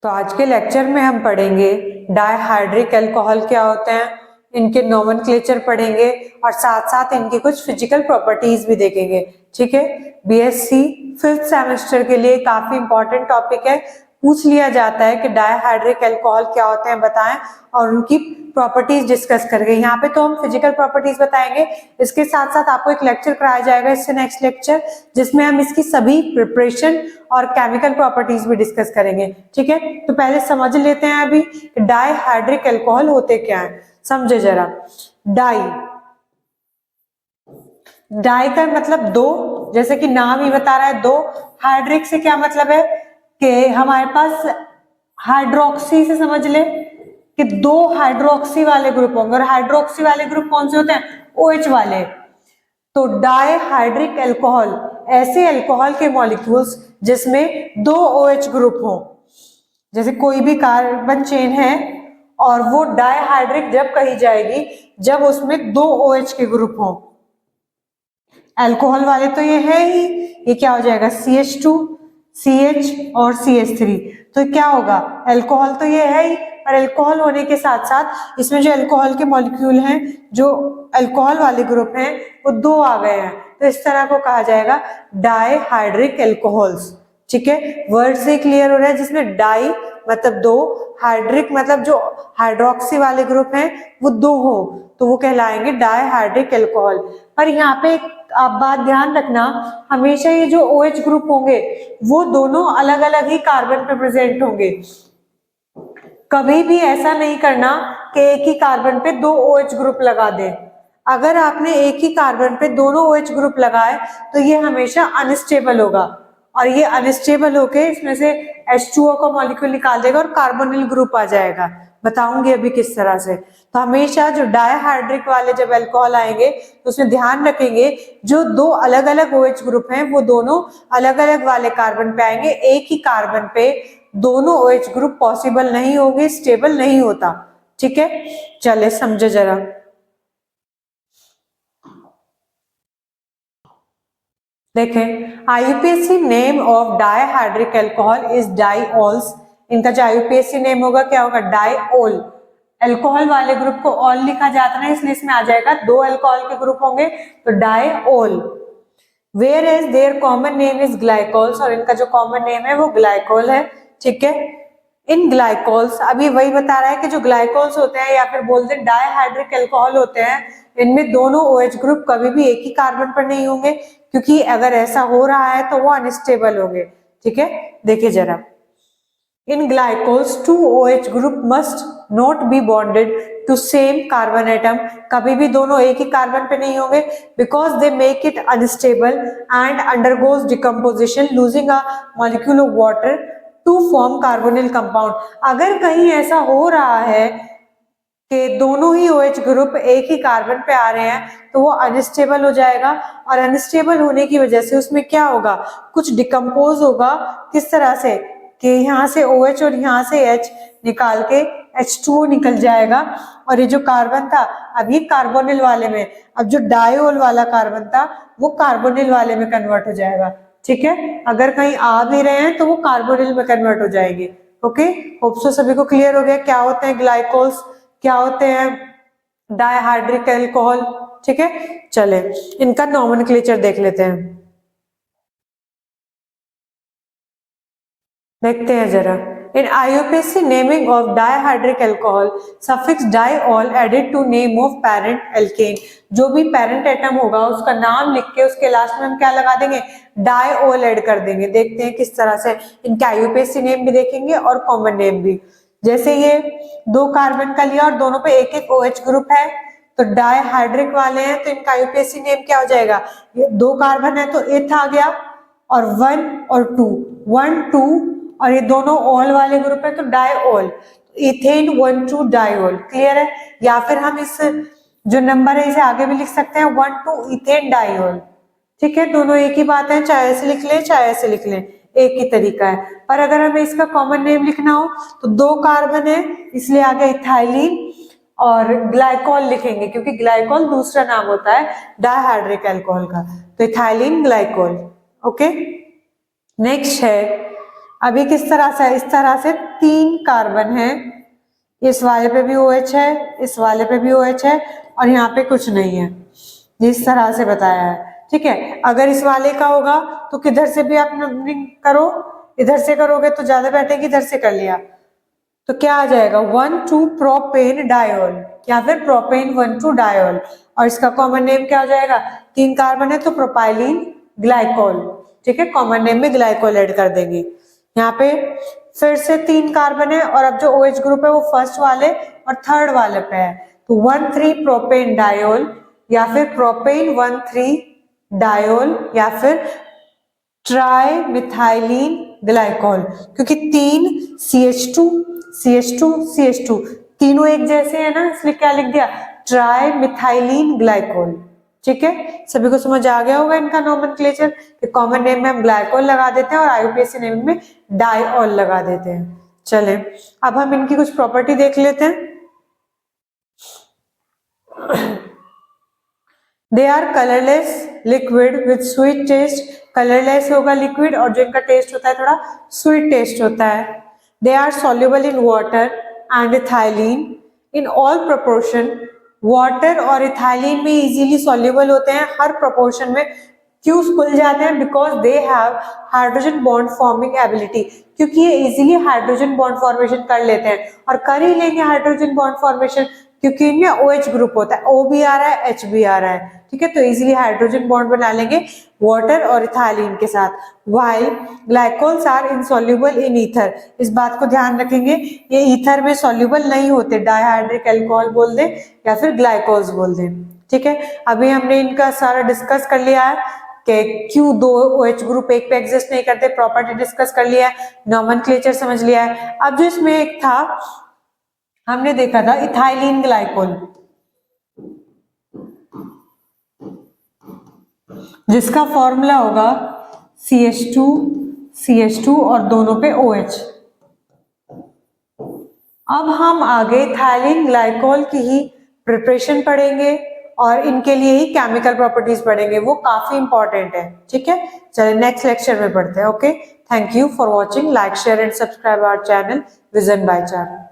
तो आज के लेक्चर में हम पढ़ेंगे डायहाइड्रिक अल्कोहल क्या होते हैं, इनके नोमेनक्लेचर पढ़ेंगे और साथ साथ इनकी कुछ फिजिकल प्रॉपर्टीज भी देखेंगे। ठीक है, बीएससी 5th सेमेस्टर के लिए काफी इंपॉर्टेंट टॉपिक है। पूछ लिया जाता है कि डायहाइड्रिक अल्कोहल क्या होते हैं बताएं और उनकी प्रॉपर्टीज डिस्कस करेंगे। यहाँ पे तो हम फिजिकल प्रॉपर्टीज बताएंगे, इसके साथ साथ आपको एक लेक्चर कराया जाएगा इससे नेक्स्ट लेक्चर, जिसमें हम इसकी सभी प्रिपरेशन और केमिकल प्रॉपर्टीज भी डिस्कस करेंगे। ठीक है, तो पहले समझ लेते हैं अभी डायहाइड्रिक अल्कोहल होते क्या है। समझे जरा। डाई का मतलब दो, जैसे कि नाम ही बता रहा है दो। हाइड्रिक से क्या मतलब है कि हमारे पास हाइड्रोक्सी से समझ ले कि दो हाइड्रोक्सी वाले ग्रुप होंगे, और हाइड्रोक्सी वाले ग्रुप कौन से होते हैं? OH वाले। तो डायहाइड्रिक अल्कोहल ऐसे अल्कोहल के मॉलिक्यूल्स जिसमें दो OH ग्रुप हो। जैसे कोई भी कार्बन चेन है और वो डायहाइड्रिक जब कही जाएगी जब उसमें दो OH के ग्रुप हो। अल्कोहल वाले तो ये है ही, ये क्या हो जाएगा? CH2, CH और CH3। तो क्या होगा? अल्कोहल तो ये है ही, और अल्कोहल होने के साथ साथ इसमें जो अल्कोहल के मॉलिक्यूल हैं, जो अल्कोहल वाले ग्रुप हैं, वो दो आ गए हैं, तो इस तरह को कहा जाएगा डायहाइड्रिक अल्कोहल्स। ठीक है, वर्ड से क्लियर हो रहा है, जिसमें डाई मतलब दो, हाइड्रिक मतलब जो हाइड्रोक्सी वाले ग्रुप हैं वो दो हो तो वो कहलाएंगे डायहाइड्रिक अल्कोहल। पर यहाँ पे आप बात ध्यान रखना, हमेशा ये जो OH ग्रुप होंगे वो दोनों अलग अलग ही कार्बन पे प्रेजेंट होंगे। कभी भी ऐसा नहीं करना कि एक ही कार्बन पे दो OH ग्रुप लगा दे। अगर आपने एक ही कार्बन पे दोनों OH ग्रुप लगाए तो ये हमेशा अनस्टेबल होगा, और ये अनस्टेबल होके इसमें से H2O का मॉलिक्यूल निकाल देगा और कार्बोनिल ग्रुप आ जाएगा। बताऊंगी अभी किस तरह से। तो हमेशा जो डायहाइड्रिक वाले जब अल्कोहल आएंगे तो उसमें ध्यान रखेंगे जो दो अलग अलग OH ग्रुप हैं वो दोनों अलग अलग वाले कार्बन पे आएंगे। एक ही कार्बन पे दोनों OH ग्रुप पॉसिबल नहीं होंगे, स्टेबल नहीं होता। ठीक है, चले समझे जरा। देखें, IUPAC name of dihydric alcohol is diols. इनका जो IUPAC नेम होगा क्या होगा? डाईओल। अल्कोहल वाले ग्रुप को ऑल लिखा जाता है, इसलिए इसमें आ जाएगा दो अल्कोहल के ग्रुप होंगे तो diol. Whereas their common name is glycols, और इनका जो कॉमन नेम है वो ग्लाइकोल है। ठीक है, इन ग्लाइकोल्स अभी वही बता रहा है कि जो ग्लाइकोल्स होते हैं या फिर बोलते हैं डायहाइड्रिक अल्कोहल होते हैं, इनमें दोनों OH ग्रुप कभी भी एक ही कार्बन पर नहीं होंगे, क्योंकि अगर ऐसा हो रहा है तो वो अनस्टेबल होंगे। ठीक है, देखिए जरा। In glycols two OH group must not be bonded to same carbon atom, कभी भी दोनों एक ही कार्बन पे नहीं होंगे, because they make it unstable and undergoes decomposition losing a molecule of water to form carbonyl compound. अगर कहीं ऐसा हो रहा है कि दोनों ही OH ग्रुप एक ही कार्बन पे आ रहे हैं तो वो अनस्टेबल हो जाएगा, और अनस्टेबल होने की वजह से उसमें क्या होगा? कुछ डिकम्पोज होगा। किस तरह से कि यहाँ से OH और यहाँ से H निकाल के H2O निकल जाएगा, और ये जो कार्बन था अभी कार्बोनिल वाले में, अब जो डायोल वाला कार्बन था वो कार्बोनिल वाले में कन्वर्ट हो जाएगा। ठीक है, अगर कहीं आ भी रहे हैं तो वो कार्बोनिल में कन्वर्ट हो जाएंगे। ओके, होप सो सभी को क्लियर हो गया क्या होते हैं ग्लाइकोल्स, क्या होते हैं डायहाइड्रिक अल्कोहल। ठीक है, चले इनका नोमेनक्लेचर देख लेते हैं। देखते हैं जरा। In IUPAC naming of dihydric alcohol suffix diol added to name of parent alkane. जो भी पेरेंट एटम होगा उसका नाम लिख के उसके लास्ट में हम क्या लगा देंगे? डाईओल ऐड कर देंगे। देखते हैं किस तरह से। इनके IUPAC नेम भी देखेंगे और कॉमन नेम भी। जैसे ये दो कार्बन का लिया और दोनों पे एक एक OH ग्रुप है तो डायहाइड्रिक वाले हैं, तो इनका IUPAC नेम क्या हो जाएगा? ये दो कार्बन है तो इथ आ गया, और 1 और 2, 1 2, और ये दोनों ऑल वाले ग्रुप है तो डाईओल, इथेन 1 2 डाईओल। क्लियर है? या फिर हम इस जो नंबर है इसे आगे भी लिख सकते हैं 1 2 इथेन डाईओल। ठीक है, दोनों एक ही बात है, चाहे ऐसे लिख लें चाहे ऐसे लिख लें, एक ही तरीका है। पर अगर हमें इसका कॉमन नेम लिखना हो तो दो कार्बन है इसलिए आगे इथाइलिन और ग्लाइकोल लिखेंगे, क्योंकि ग्लाइकोल दूसरा नाम होता है डायहाइड्रिक अल्कोहल का, तो इथाइलिन ग्लाइकोल। ओके, नेक्स्ट है अभी किस तरह से, इस तरह से 3 कार्बन है, इस वाले पे भी OH है, इस वाले पे भी OH है और यहाँ पे कुछ नहीं है, जिस तरह से बताया है। ठीक है, अगर इस वाले का होगा तो किधर से भी आप नंबरिंग करो, इधर से करोगे तो ज्यादा बैठेगी, इधर से कर लिया तो क्या आ जाएगा 1,2 प्रोपेन डायोल या फिर प्रोपेन 1,2 डायोल। और इसका कॉमन नेम क्या हो जाएगा, 3 कार्बन है तो प्रोपाइलिन ग्लाइकोल। ठीक है, कॉमन नेम में ग्लाइकोल ऐड कर देंगे। यहाँ पे फिर से 3 कार्बन है और अब जो OH ग्रुप है वो फर्स्ट वाले और थर्ड वाले पे है, तो 1,3 प्रोपेन डायोल या फिर प्रोपेन 1,3 डायोल या फिर ट्राई मिथाइलिन ग्लाइकोल, क्योंकि 3 CH2 CH2 CH2 तीनों एक जैसे है ना, इसलिए क्या लिख दिया, ट्राई मिथाइलिन ग्लाइकोल। ठीक है, सभी को समझ आ गया होगा इनका नोमेनक्लेचर कि कॉमन नेम में हम ग्लाइकोल लगा देते हैं और IUPAC नेम में डाइऑल लगा देते हैं। चले अब हम इनकी कुछ प्रॉपर्टी देख लेते हैं। They are colourless liquid with sweet taste, colourless होगा लिक्विड और जो इनका टेस्ट होता है थोड़ा स्वीट टेस्ट होता है। They are soluble in water and ethylene in all proportion, water और इथाइलिन में इजीली सॉल्युबल होते हैं हर प्रोपोर्शन में। क्यों खुल जाते हैं, because they have hydrogen bond forming ability, क्योंकि ये इजीली हाइड्रोजन बॉन्ड फॉर्मेशन कर लेते हैं और कर ही लेंगे हाइड्रोजन बॉन्ड फॉर्मेशन क्योंकि इनमें OH ग्रुप होता है, O भी आ रहा है H भी आ रहा है। ठीक है, तो इजीली हाइड्रोजन बॉन्ड बना लेंगे वाटर और इथाइलिन के साथ। While glycols are insoluble in ether, इस बात को ध्यान रखेंगे, ये ईथर में सॉल्युबल नहीं होते, डाइहाइड्रिक अल्कोहल बोल दे या फिर ग्लाइकोल्स बोल दे। ठीक है, अभी हमने इनका सारा डिस्कस कर लिया है कि क्यों 2 OH ग्रुप एक पे एग्जिस्ट नहीं करते, प्रॉपर्टी डिस्कस कर लिया है, नोमेनक्लेचर समझ लिया है। अब जो इसमें एक था हमने देखा था इथाइलिन ग्लाइकोल, जिसका फॉर्मूला होगा CH2 और दोनों पे OH। अब हम आगे इथाइलिन ग्लाइकोल की ही प्रिपरेशन पढ़ेंगे और इनके लिए ही केमिकल प्रॉपर्टीज पढ़ेंगे, वो काफी इंपॉर्टेंट है। ठीक है, चलिए नेक्स्ट लेक्चर में पढ़ते हैं। Okay, thank you for watching, like share and subscribe our channel vision by चारा।